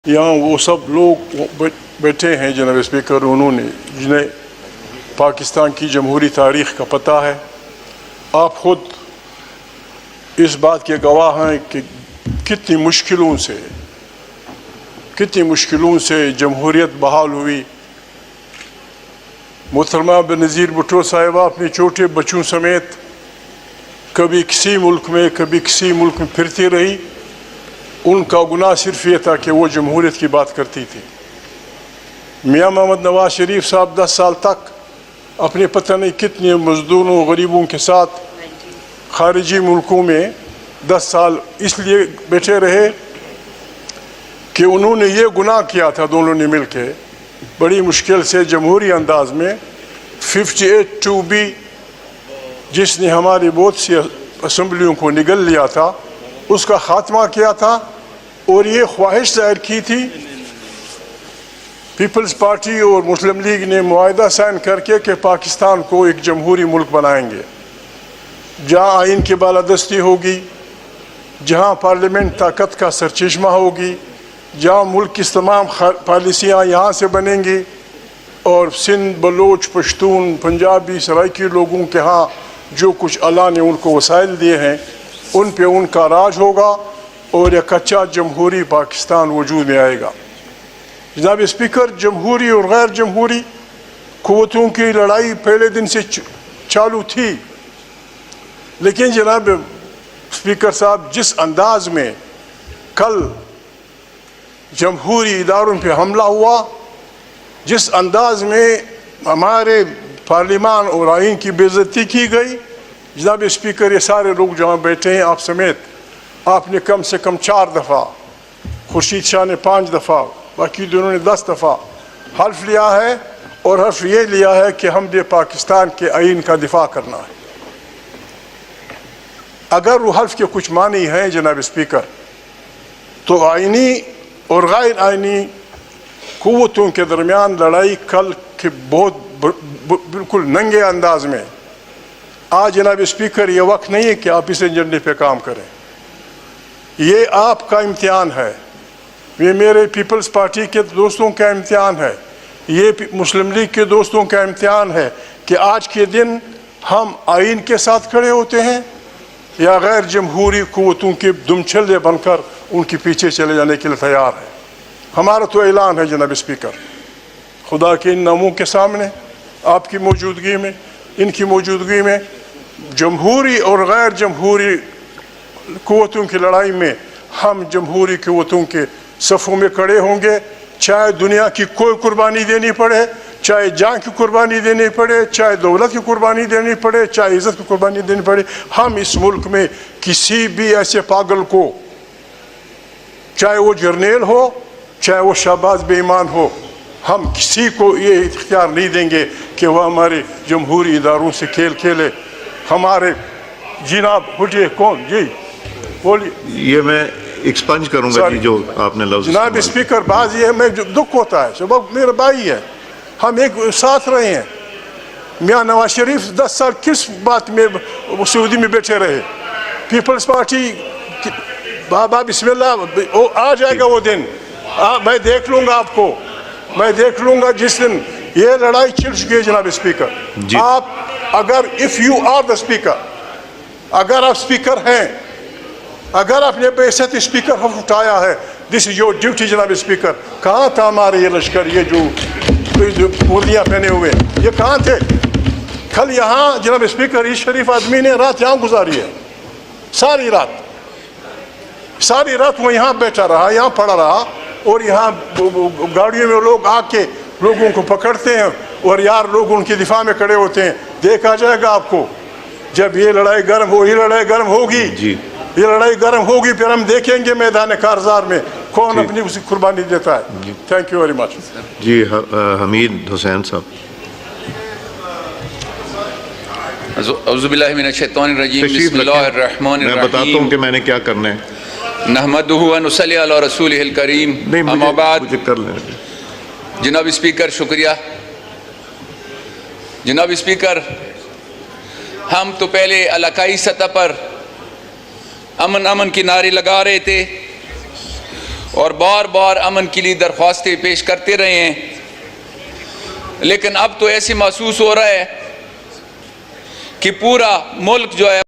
यहाँ वो सब लोग बैठे हैं जनाब स्पीकर, उन्होंने जिन्हें पाकिस्तान की जमहूरी तारीख़ का पता है। आप ख़ुद इस बात के गवाह हैं कि कितनी मुश्किलों से जमहूरियत बहाल हुई। मोहतरमा बेनज़ीर भुट्टो साहिबा अपने छोटे बच्चों समेत कभी किसी मुल्क में कभी किसी मुल्क में फिरती रही। उनका गुनाह सिर्फ ये था कि वो जमहूरियत की बात करती थी। मियाँ मोहम्मद नवाज शरीफ साहब 10 साल तक अपने पता नहीं कितने मज़दूरों गरीबों के साथ खारिजी मुल्कों में 10 साल इसलिए बैठे रहे कि उन्होंने ये गुनाह किया था दोनों ने मिल के बड़ी मुश्किल से जमहूरी अंदाज में 58(2)B जिसने हमारी बहुत सी असम्बलियों को निगल लिया था उसका ख़ात्मा किया था। और ये ख्वाहिश ज़ाहिर की थी पीपल्स पार्टी और मुस्लिम लीग ने मुआहदा साइन करके कि पाकिस्तान को एक जमहूरी मुल्क बनाएंगे, जहाँ आइन की बालादस्ती होगी, जहाँ पार्लियामेंट ताकत का सरचश्मा होगी, जहाँ मुल्क की तमाम पॉलिसियाँ यहाँ से बनेंगी और सिंध, बलोच, पश्तून, पंजाबी, सराइकी लोगों के यहाँ जो कुछ अल्लाह ने उनको वसाइल दिए हैं उन पे उनका राज होगा और एक अच्छा जमहूरी पाकिस्तान वजूद में आएगा। जनाब स्पीकर, जमहूरी और गैर जमहूरी क़ुव्वतों की लड़ाई पहले दिन से चालू थी, लेकिन जनाब स्पीकर साहब जिस अंदाज में कल जमहूरी इदारों पे हमला हुआ, जिस अंदाज में हमारे पार्लिमान और आइन की बेइज्जती की गई, जनाब स्पीकर ये सारे लोग जहाँ बैठे हैं आप समेत, आपने कम से कम 4 दफ़ा, खुर्शीद शाह ने 5 दफ़ा, बाकी दोनों ने 10 दफ़ा हल्फ लिया है और हल्फ ये लिया है कि हमने पाकिस्तान के आइन का दिफा करना है। अगर वो हल्फ के कुछ मानी हैं जनाब स्पीकर, तो आइनी और गैर आइनी क़ुव्वतों के दरमियान लड़ाई कल के बहुत बिल्कुल नंगे अंदाज में। आज जनाब स्पीकर ये वक्त नहीं है कि आप इस एजेंडे पे काम करें, ये आपका इम्तिहान है, ये मेरे पीपल्स पार्टी के दोस्तों का इम्तिहान है, ये मुस्लिम लीग के दोस्तों का इम्तिहान है कि आज के दिन हम आइन के साथ खड़े होते हैं या गैर जमहूरी क़ुव्वतों के दुमछल्ले बनकर उनके पीछे चले जाने के लिए तैयार है। हमारा तो ऐलान है जनाब स्पीकर, खुदा के इन नामों के सामने, आपकी मौजूदगी में, इनकी मौजूदगी में, जमहूरी और गैर जमहूरी क़ुव्वतों की लड़ाई में हम जमहूरी क़ुव्वतों के सफ़ों में खड़े होंगे, चाहे दुनिया की कोई कुर्बानी देनी पड़े, चाहे जान की कुर्बानी देनी पड़े, चाहे दौलत की कुर्बानी देनी पड़े, चाहे इज़्ज़त की कुर्बानी देनी पड़े। हम इस मुल्क में किसी भी ऐसे पागल को, चाहे वो जर्नेल हो, चाहे वो शाहबाज बेईमान हो, हम किसी को ये इख्तियार नहीं देंगे कि वह हमारे जमहूरी इदारों से खेल खेले। हमारे जनाब उठिए, कौन जी बोलिए। ये मैं एक्सपंज करूंगा जी जो आपने लफ्ज़। जनाब स्पीकर, बात ये है, मैं जो दुख होता है, सबब मेरा भाई है, हम एक साथ रहे हैं। मियाँ नवाज शरीफ 10 साल किस बात में सऊदी में बैठे रहे, पीपल्स पार्टी बाबा बिस्मिल्लाह, आ जाएगा वो दिन, मैं देख लूँगा आपको, मैं देख लूँगा जिस दिन ये लड़ाई छिड़ चुकी है। जनाब स्पीकर, आप अगर if you are the speaker, अगर आप स्पीकर हैं, अगर आपने बेइज्जत स्पीकर हल्फ उठाया है, दिस इज योर ड्यूटी जनाब स्पीकर। कहाँ था हमारे ये लश्कर, ये जो वर्दियाँ पहने हुए, ये कहाँ थे कल यहाँ? जनाब स्पीकर, इस शरीफ आदमी ने रात यहाँ गुजारी है, सारी रात वो यहाँ बैठा रहा, यहाँ पड़ा रहा, और यहाँ गाड़ियों में लोग आके लोगों को पकड़ते हैं और यार लोग उनके दिफा में खड़े होते हैं। देखा जाएगा आपको जब ये लड़ाई गर्म हो, ये लड़ाई गर्म होगी जी, ये लड़ाई गर्म होगी, फिर हम देखेंगे मैदान कारज़ार में कौन अपनी उसी कुर्बानी देता है। थैंक यू वेरी मच जी। हमीद हुसैन साहब। औज़ुबिल्लाहि मिनश्शैतानिर्रजीम, बिस्मिल्लाहिर्रहमानिर्रहीम। मैं बताता हूँ कि मैंने क्या करना है। नहमदुहु व नुसल्ली अला रसूलिहिल करीम, अम्मा बाद। जनाब स्पीकर शुक्रिया। जनाब स्पीकर, हम तो पहले इलाकाई सतह पर अमन अमन की नारे लगा रहे थे اور بار بار امن کے لیے درخواستیں پیش کرتے رہے ہیں، لیکن اب تو ایسے محسوس ہو رہا ہے کہ پورا ملک جو ہے